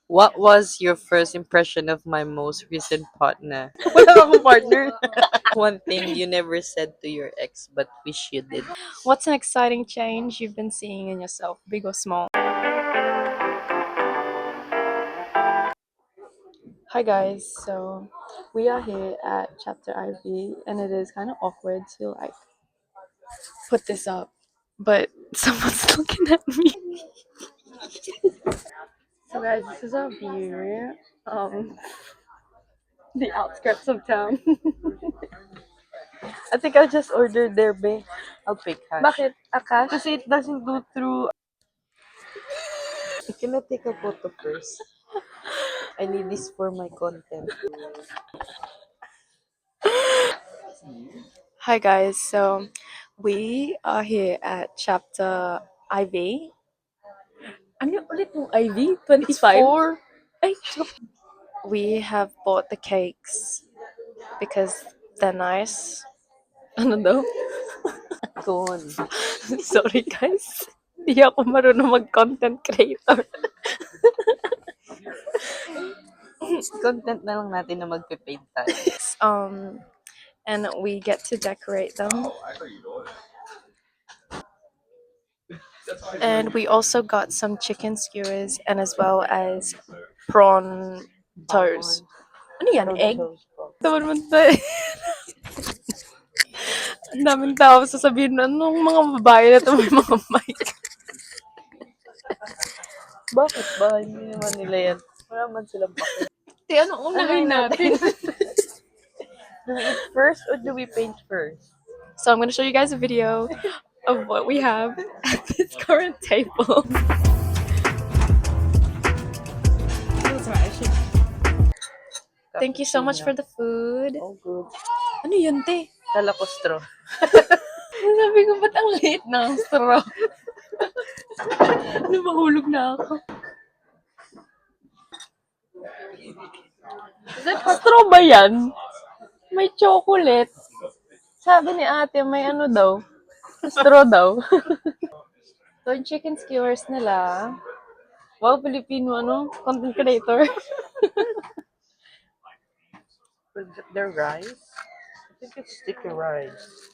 What was your first impression of my most recent partner? Wala akong partner. One thing you never said to your ex but wish you did. What's an exciting change you've been seeing in yourself, big or small? Hi guys, so we are here at Chapter IV, and it is kind of awkward to like put this up, but someone's looking at me. So guys, this is our view, the outskirts of town. I think I just ordered there, be. I'll pay cash. Bakit? Akash? Kasi it doesn't go through. Can I take a photo first? I need this for my content. Hi guys, so we are here at Chapter IV. Ano ulit yung IV? 25? Four. Ay, we have bought the cakes because they're nice. Ano daw? Go on. Sorry guys. Hindi ako marunong mag-content creator. Content na lang natin na magpe-paint tayo. And we get to decorate them. And we also got some chicken skewers and as well as prawn toast. Ano yan? Egg? Ito naman tayo. Ang daming tao sasabihin na anong mga babae na ito may mga mic. Bakit ba? Hindi naman nila yan. Wala man silang pake. Te, ano unahin natin? Do we eat first or do we paint first? So I'm going to show you guys a video of what we have at this current table. Thank you so much for the food. Oh, good. Ano yun, te? Kala ko straw. Sabi ko, ba't ang liit ng straw? Ano, mahulog na ako. Straw ba yan? May chocolate. Sabi ni ate, may ano daw. Straw daw. So, yung chicken skewers nila. Wow, Filipino, content creator. Their rice? I think it's sticky rice.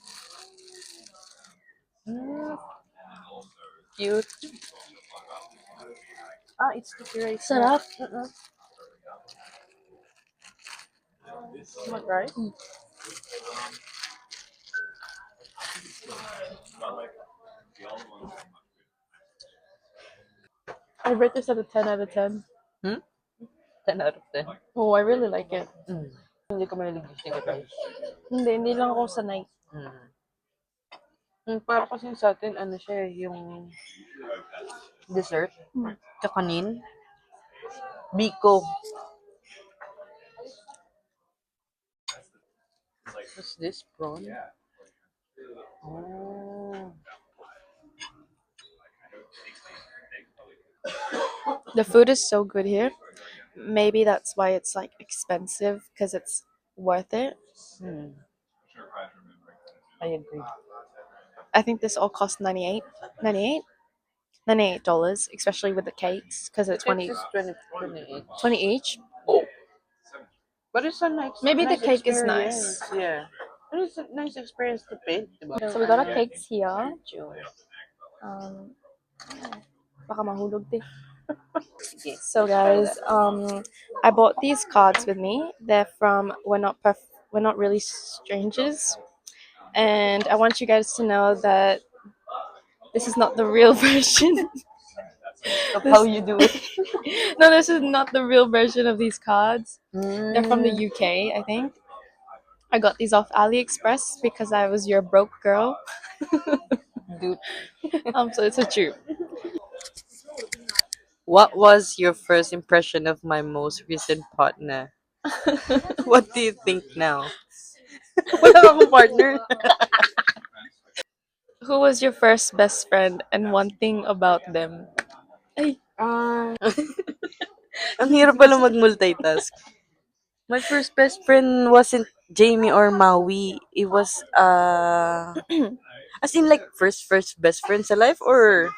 Cute. Ah, it's sticky rice. Sarap. What rice? I rate this at a 10 out of 10. 10 out of 10. Oh, I really like it. Hindi ko mahilig yung sticky rice. Hindi lang ako sanay. Para kasi sa atin, ano siya, yung dessert. Kakanin. Biko. What's this? Prawn? Oh. The food is so good here. Maybe that's why it's like expensive because it's worth it. I agree. I think this all cost $98, $98, especially with the cakes because it's 20, It's 28. 20 each. But it's a nice Maybe the nice cake is experience. nice. Yeah. But it's a nice experience to paint, diba? So we got our cakes here. Baka mahulog din. So guys, I bought these cards with me. They're from We're Not Really Strangers, and I want you guys to know that this is not the real version. Of how you do it. No, this is not the real version of these cards. They're from the UK, I think. I got these off AliExpress because I was your broke girl. Dude. So it's a true. What was your first impression of my most recent partner? What do you think now? Wala akong partner. Who was your first best friend and one thing about them? Ay, Ang hirap pala mag-multitask. My first best friend wasn't Jamie or Maui. It was, as in like first best friend sa life or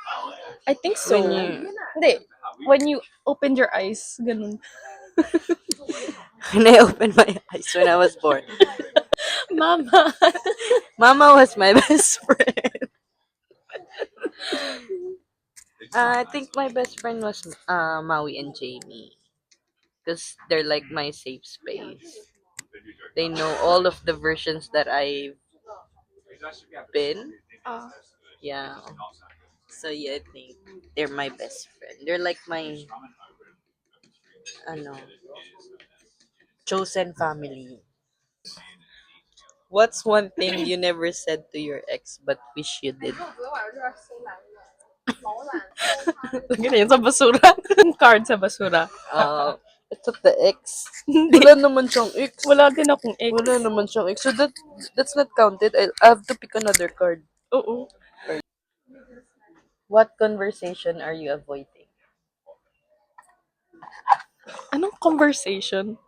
I think so. when you... Hindi. when you opened your eyes, ganun. When I opened my eyes when I was born. Mama. Mama was my best friend. I think my best friend was Maui and Jamie. Because they're like my safe space. They know all of the versions that I've been. Ah, Yeah. So yeah, I think they're my best friend. They're like my ano, chosen family. What's one thing you never said to your ex but wish you did? lagyan yan sa basura. Card sa basura. It's not the ex. Hindi. Wala naman siyang ex. Wala din akong ex. Wala naman siyang ex. So that's not counted. I have to pick another card. Oo. What conversation are you avoiding? Anong conversation?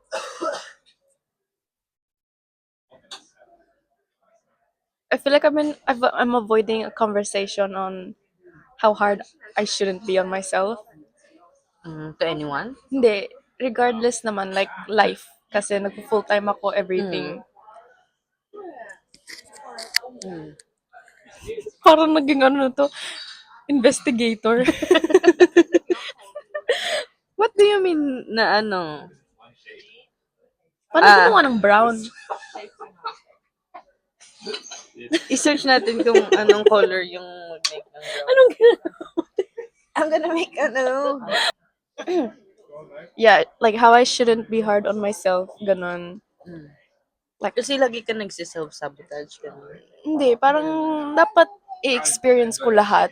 I feel like I'm avoiding a conversation on how hard I shouldn't be on myself. To anyone? Hindi, regardless naman, like life. Kasi nag-full time ako, Mm. everything. Mm. Parang naging ano na to, investigator. What do you mean na ano? Paano Ah, gumawa ng brown? i-search natin kung anong color yung mag-make ng brown. Anong I'm gonna make ano. Yeah, like how I shouldn't be hard on myself, ganon. Mm. Like, Kasi lagi ka nagsiself-sabotage ka. hindi, parang dapat i-experience ko lahat.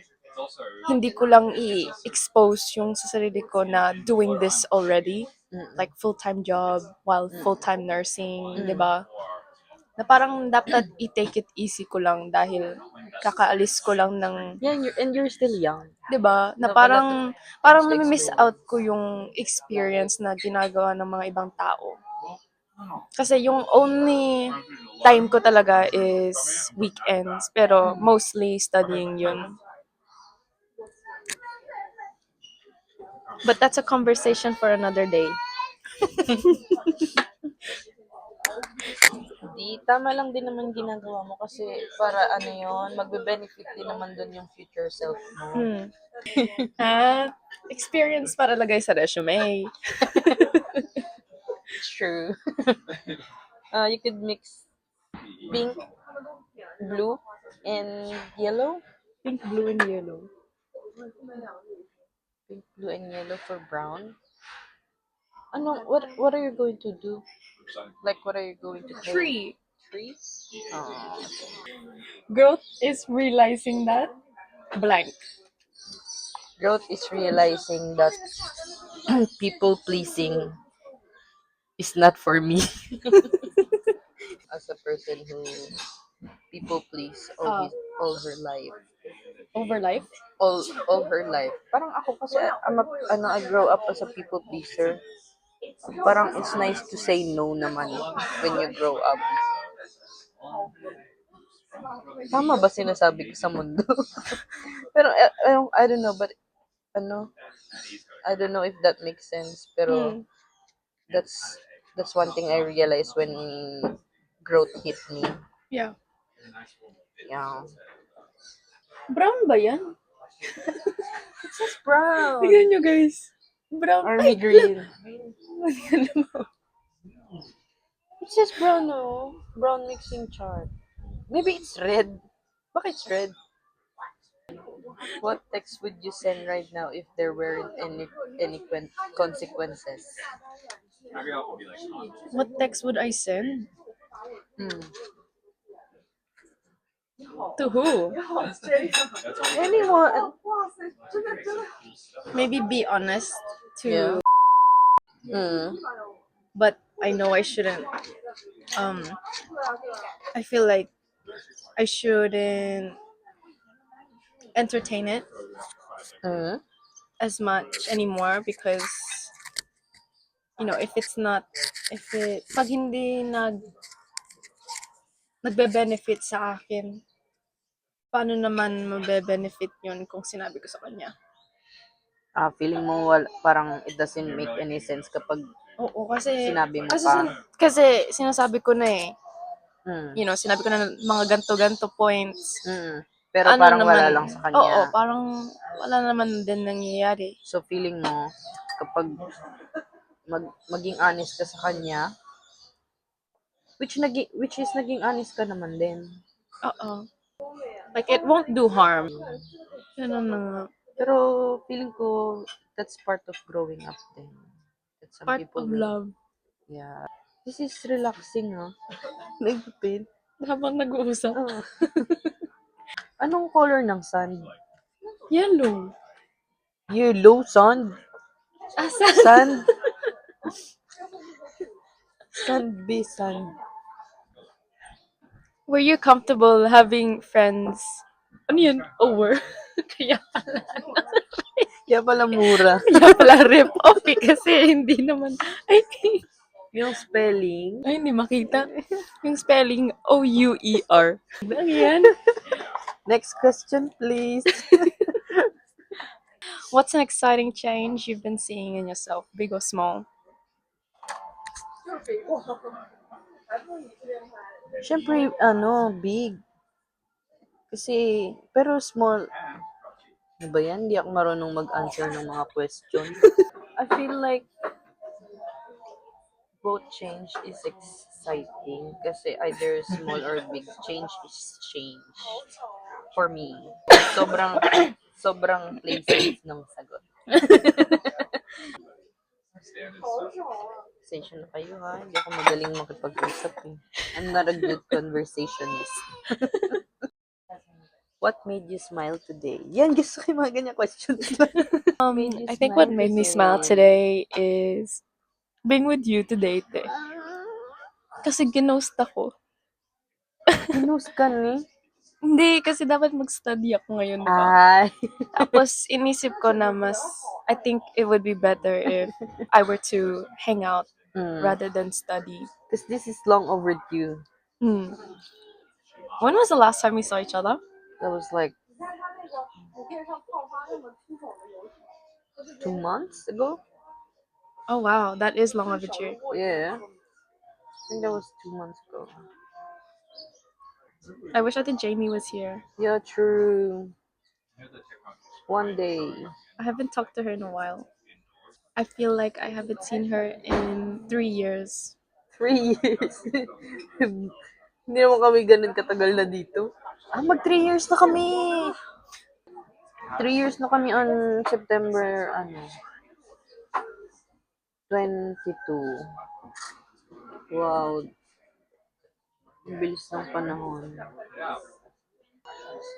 Hindi ko lang i-expose yung sa sarili ko na doing this already. Mm-mm. Like full-time job while full-time nursing, Mm. 'di ba? Na parang dapat i-take it easy ko lang dahil kakaalis ko lang ng, Yeah, and you're still young. 'di ba? Na No, wala parang to nami-miss experience. out ko yung experience na ginagawa ng mga ibang tao. Kasi yung only time ko talaga is weekends, pero mostly studying yun. But that's a conversation for another day. Di, tama lang din naman ginagawa mo kasi para ano yon magbe-benefit din naman dun yung future self mo. Experience para lagay sa resume. It's true. You could mix pink, blue, and yellow. Pink, blue, and yellow. Pink, blue, and yellow for brown. What are you going to do? Like, what are you going to do? Tree. Tree? Oh. Growth is realizing that blank. Growth is realizing that people pleasing is not for me. As a person who people please all her life. Over life. All her life. Parang ako kasi I grow up as a people pleaser. Parang it's nice to say no naman when you grow up. Tama ba sinasabi ko sa mundo? Pero I don't know, but ano, I don't know if that makes sense. Pero that's one thing I realized when growth hit me. Yeah. Yeah. Brown ba yan? It's just brown. Tignan nyo guys. Brown. Army green. Alam mo. It's just brown, no? Brown mixing chart. Maybe it's red. Bakit it's red? What text would you send right now if there weren't any consequences? What text would I send? Hmm. To who? Anyone? Maybe be honest to, Yeah. Hmm. but I know I shouldn't. I feel like I shouldn't entertain it Hmm. as much anymore because if it's not, pag hindi nagbe-benefit sa akin, paano naman mabe-benefit yun kung sinabi ko sa kanya? Feeling mo parang it doesn't make any sense kapag Oo, kasi sinabi mo kasi pa. kasi sinasabi ko na eh. Mm. Sinabi ko na mga ganto-ganto points. Pero Ano parang naman, wala lang sa kanya. oo, parang wala naman din nangyayari. So feeling mo kapag maging honest ka sa kanya, which is naging honest ka naman din. Oo. Like, it won't do harm. Ganun na nga. Pero feeling ko that's part of growing up din. That some Part people of love. Yeah. This is relaxing, ha? Nagpipin. Habang nag-uusap. Oh. Anong color ng sand? Yellow. Yellow sand? Asan? Sand? Sand be sand. Were you comfortable having friends? Ano yun? Over. Kaya pala. Kaya pala mura. Kaya pala rip-off eh. Kasi hindi naman. Ay, Yung spelling. ay, hindi makita. Yung spelling, O-U-E-R. Ano yan? Next question, please. What's an exciting change you've been seeing in yourself, big or small? Siyempre, big. Kasi, pero small. Ano ba yan? Hindi ako marunong mag-answer ng mga question. I feel like both change is exciting kasi either small or big, change is change. For me. Sobrang play safe ng sagot. Pasensya na kayo ha. Hindi ako magaling makipag-usap eh. I'm not a good conversationist. What made you smile today? Yan, gusto ko yung mga ganyan questions lang. I think what made me smile today is being with you today, te. Kasi ginost ako. Ginost ka ni? Hindi, kasi dapat mag-study ako ngayon, di ba? Ay. Tapos, inisip ko na I think it would be better if I were to hang out rather than study. Because this is long overdue. Hmm. When was the last time we saw each other? That was like 2 months ago? Oh, wow. That is long overdue. Yeah. I think that was 2 months ago. I wish Auntie Jamie was here. Yeah, true. One day. I haven't talked to her in a while. I feel like I haven't seen her in 3 years. 3 years. Hindi naman kami ganun katagal na dito. Mag 3 years na kami. 3 years na kami on September, 22. Wow. Ang bilis ng panahon.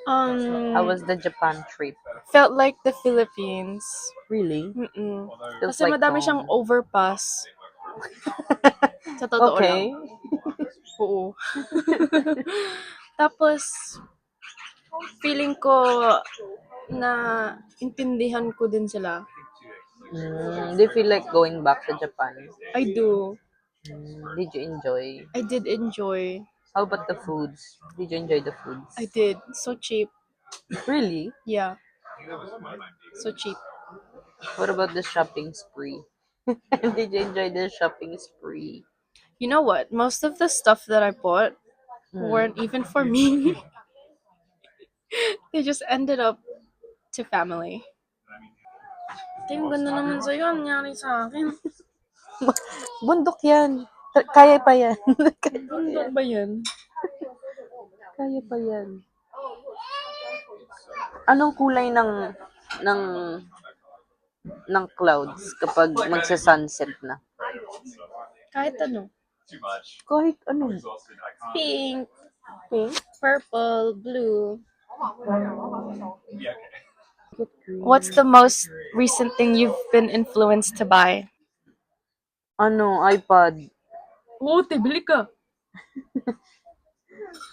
How was the Japan trip? Felt like the Philippines. Really? Mm-mm. Feels Kasi like madami home. siyang overpass. Sa totoo Okay. lang. Oo. Tapos, feeling ko na intindihan ko din sila. Do you feel like going back to Japan? I do. Did you enjoy? I did enjoy. How about the foods? Did you enjoy the foods? I did. So cheap. Really? Yeah. So cheap. What about the shopping spree? Did you enjoy the shopping spree? You know what? Most of the stuff that I bought weren't even for me. They just ended up to family. Ang ganda naman sa'yo. Ang nangyari sa akin. Bundok yan. Kaya pa yan. Bundok ba yan? Kaya pa yan. Anong kulay ng clouds kapag magsa-sunset na? Kahit ano. Kahit ano. Pink, purple, blue. What's the most recent thing you've been influenced to buy? iPad. Oo, bili ka.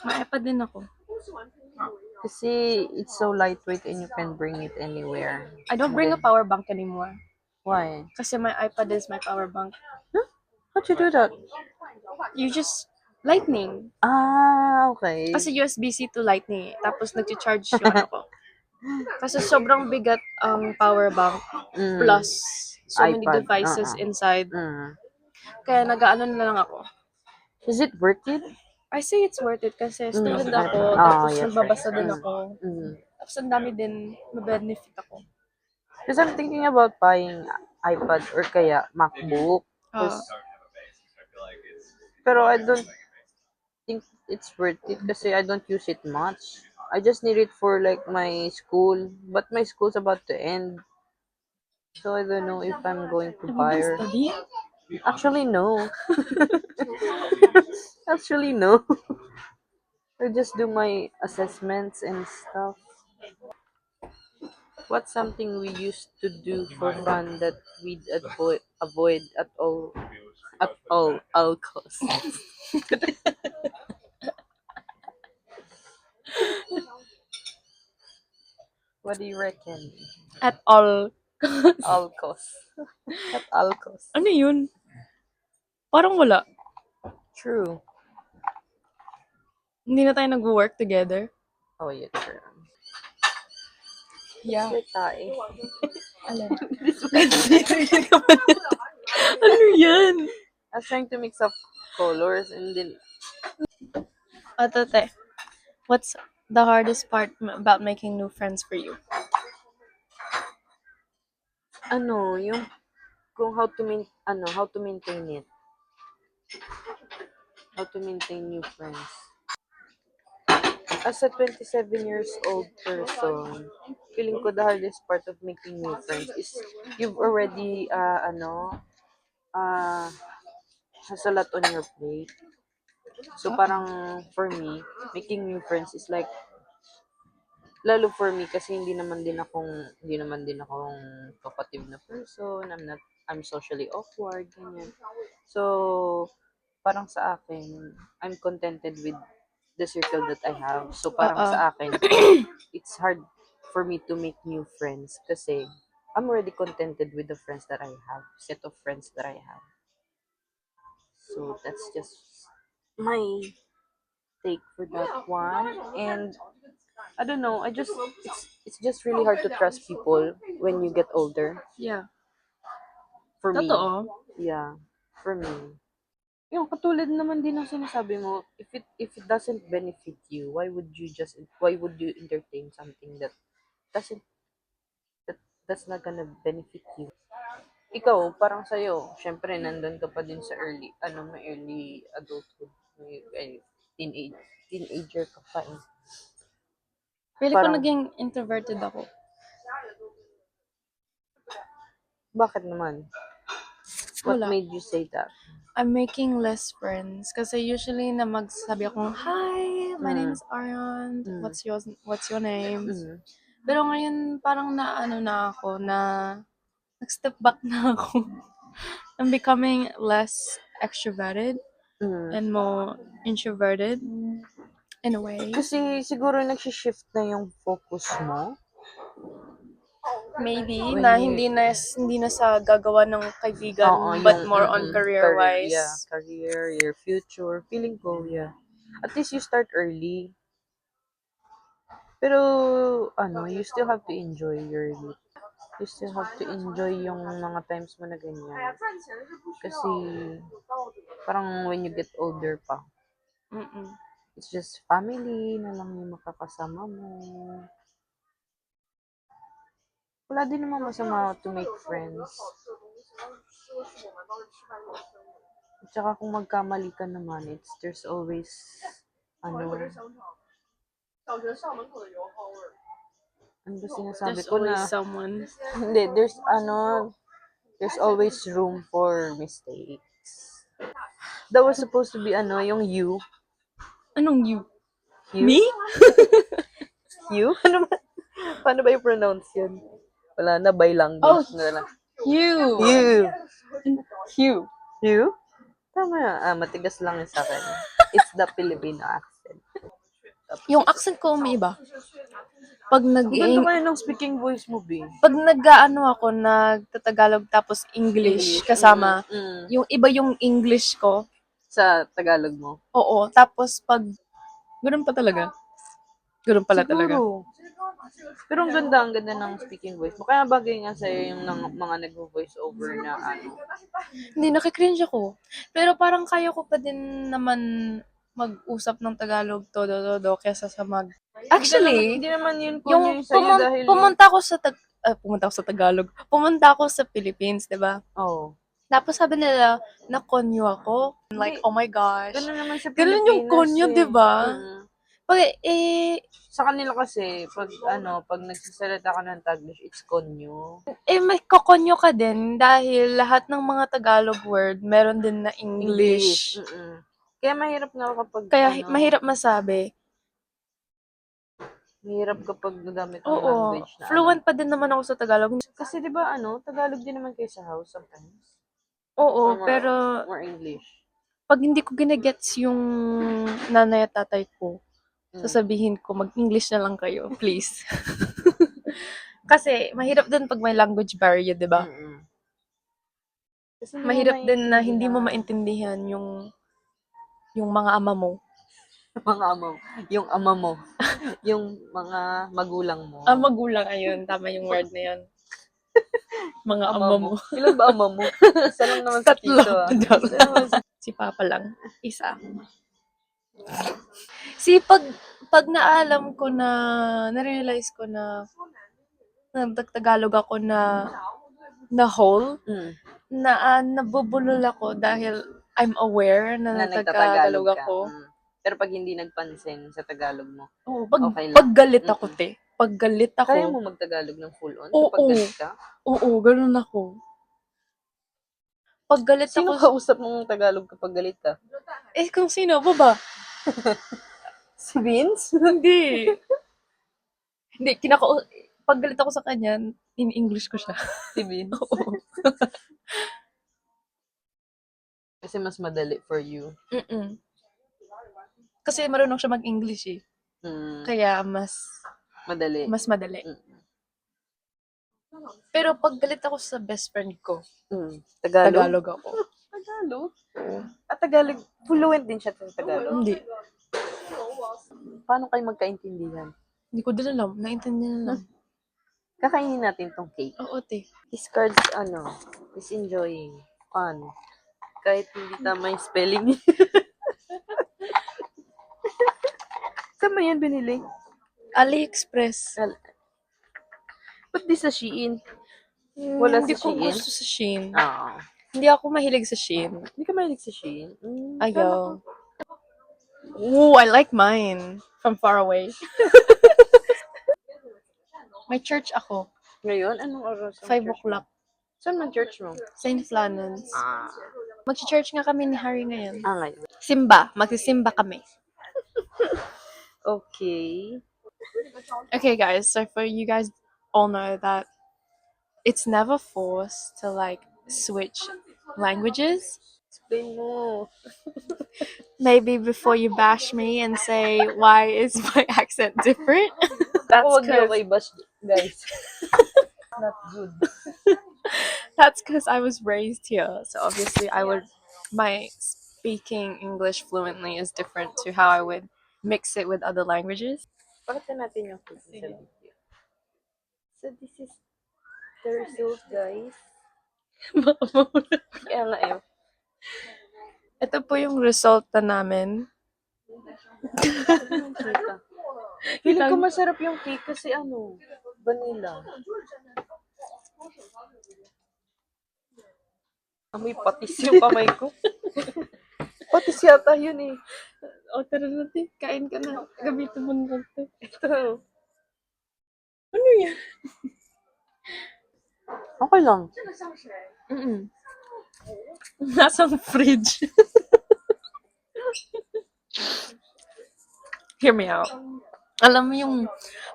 May iPad din ako. Kasi it's so lightweight and you can bring it anywhere. I don't bring a power bank anymore. Why? Kasi my iPad is my power bank. Huh? How'd you do that? You just lightning. Okay. Kasi USB-C to lightning. Tapos nag-charge yung ano ko. Kasi sobrang bigat ang power bank plus so many iPad. devices inside. Kaya nag-aano na lang ako. Is it worth it? I say it's worth it kasi student iPad. ako, tapos Yes, nagbabasa right. din ako. Tapos ang dami din ma-benefit ako. Because I'm thinking about buying iPad or kaya MacBook. Pero I don't think it's worth it kasi I don't use it much. I just need it for like my school, but my school's about to end. So I don't know if I'm going to buy or... Study? Actually, no. Actually, no. I just do my assessments and stuff. What's something we used to do for fun that we'd avoid at all costs? What do you reckon? At all. All costs. At all costs. Ano yun? Parang wala. True. Hindi na tayo nag-work together. Oh, yeah, true. Yeah. Sweet tae. Alam. Ano yan? I was trying to mix up colors and then... Ate, what's the hardest part about making new friends for you? Yung kung how to maintain it. How to maintain new friends. As a 27 years old person, feeling ko the hardest part of making new friends is you've already has a lot on your plate. So parang for me, making new friends is like lalo for me kasi hindi naman din akong talkative na person. I'm socially awkward ganyan. So parang sa akin, I'm contented with the circle that I have. So parang sa akin, it's hard for me to make new friends kasi I'm already contented with the friends that I have, set of friends that I have. So that's just my take for that one. And I don't know, it's just really hard to trust people when you get older. Yeah. For me. Totoo. Yeah, for me. Yung katulad naman din ng sinasabi mo, if it doesn't benefit you, why would you entertain something doesn't that's not gonna benefit you? Ikaw, parang sa'yo, syempre, nandun ka pa din sa may early adulthood, teenager ka pa eh. Really ko Parang- naging introverted ako. Bakit naman? What Wala. made you say that? I'm making less friends kasi usually na magsabi akong, "Hi, my name is Arian. What's your name?" Pero ngayon parang na ako na nag-step back na ako. I'm becoming less extroverted and more introverted in a way. Kasi siguro nag-shift na yung focus mo. Maybe When na you- hindi na sa gagawa ng kaibigan but more on career-wise. Yeah, career, your future. Feeling ko, yeah. At least you start early. Pero, you still have to enjoy you still have to enjoy yung mga times mo na ganyan. Kasi, parang when you get older pa, it's just family na lang yung makakasama mo. Wala din naman masama to make friends. At saka kung magkamali ka naman, there's always, ano ba sinasabi There's ko always na, someone. hindi, there's always room for mistakes. That was supposed to be, yung you. Anong you? You? Me? You? Paano ba i-pronounce yun? Wala na, by language na lang. You. You? You? Tama na. Matigas lang yun sa akin. It's the Filipino accent. Yung accent ko may iba. Pag Ganito kayo ng speaking voice mo, B. pag nag-aano ako, nagtatagalog tapos English kasama, yung iba yung English ko. Sa Tagalog mo? Oo. Tapos pag, ganun pa talaga. Ganun pala talaga. Siguro. Pero ang ganda ng speaking voice mo. Kaya bagay nga sa'yo yung mga nag-voice over na ano. Hindi, nakikringe ako. Pero parang kaya ko pa din naman mag-usap ng Tagalog todo-todo kesa sa Actually, Hindi naman yun yung kunyo yung sa'yo dahil pumunta ako sa pumunta ako sa Tagalog. Pumunta ako sa Philippines, 'di ba? oh. Tapos sabi nila, na konyo ako. Like, oh my gosh. Ganun naman sa Ganun yung Pilipinas konyo, eh. 'di ba? Mm. Pag, Sa kanila kasi, pag nagsasalita ka ng Taglish, it's konyo. may kokonyo ka din dahil lahat ng mga Tagalog word meron din na English. Mm-mm. Kaya mahirap nga kapag, Kaya mahirap masabi. mahirap kapag nagamit ang Oo, language na fluent pa din naman ako sa Tagalog. Kasi di ba Tagalog din naman kayo sa house sometimes. Oo, Or pero more English. pag hindi ko ginagets yung nanay at tatay ko, sasabihin ko, mag-English na lang kayo, please. Kasi, mahirap din pag may language barrier, di ba? Mm-mm. Kasi Mahirap din na hindi mo maintindihan yung mga ama mo. mga ama mo. Yung ama mo. Yung mga magulang mo. Magulang, ayun. Tama yung word na yun. Mga ama mo. Ilan ba ama mo? Isa lang naman sa Tatlo. tito. Isa naman sa... Si Papa lang. Isa. Pag naalam ko na, na-realize ko na nagtagalog ako na whole, na nabubulol ako dahil I'm aware na nagtatagalog ako. Pero pag hindi nagpansin sa Tagalog mo, okay lang. Pag galit ako, te. Pag galit ako. Kaya mo magtagalog ng full on? Oo. Kapag galit ka? Oo, ganun ako. Pag galit Sino ako. kausap mong Tagalog kapag galit ka? Kung sino ba ba? Si Vince? Hindi. Hindi, pag galit ako sa kanya, in English ko siya. Si Vince? Oo. Kasi mas madali for you. Kasi marunong siya mag-English eh. Kaya mas madali. Pero pag galit ako sa best friend ko, Tagalog ako. Tagalog? At Tagalog, fluent din siya sa Tagalog? Hindi. Paano kayo magkaintindihan? Hindi ko din alam. Naintindihan lang. Kakainin natin tong cake. Oo, te. This card's is enjoying. Fun. Kahit hindi tama yung spelling. Saan mo yan binili? AliExpress. Ba't di sa Shein? Wala Hindi sa ko Shein? gusto sa Shein. Oo. Hindi ako mahilig sa Shein. Hindi ka mahilig sa Shein? Ayaw. Ooh, I like mine. From far away. May church ako. Ngayon? Anong oras? 5 o'clock. Saan man church mo? St. Flannan's. Mag-church nga kami ni Harry ngayon. Ngayon. Simba. Magsisimba kami. Okay. Okay, guys. So for you guys all know that it's never forced to like switch languages. Explain mo. Maybe before you bash me and say, why is my accent different? Guys. Not good. That's because I was raised here. So obviously my speaking English fluently is different to how I would mix it with other languages. Pakita natin yung cookies sa video. So this is the result, guys. Ito po yung resulta namin. Feeling ko masarap yung cake kasi vanilla. Amoy patis yung kamay ko. Patis yata yun eh. Tara natin. Kain ka na. Gamitin mo na ito. Ito. Ano yan? Okay lang. Nasang fridge. Hear me out. Alam mo yung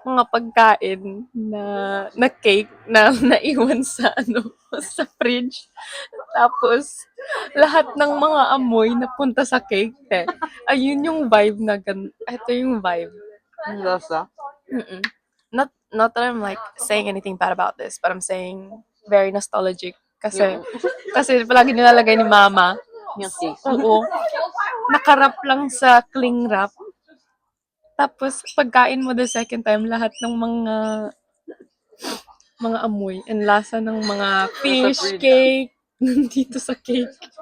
mga pagkain na cake na naiwan sa sa fridge. Tapos lahat ng mga amoy napunta sa cake. Ayun yung vibe na ito yung vibe. Ang lasa? Not that I'm like saying anything bad about this, but I'm saying very nostalgic. Kasi palagi nilalagay ni Mama yung cake. Oo. Nakarap lang sa cling wrap. Tapos, pagkain mo the second time, lahat ng mga amoy and lasa ng mga fish, fridge. cake, nandito sa cake.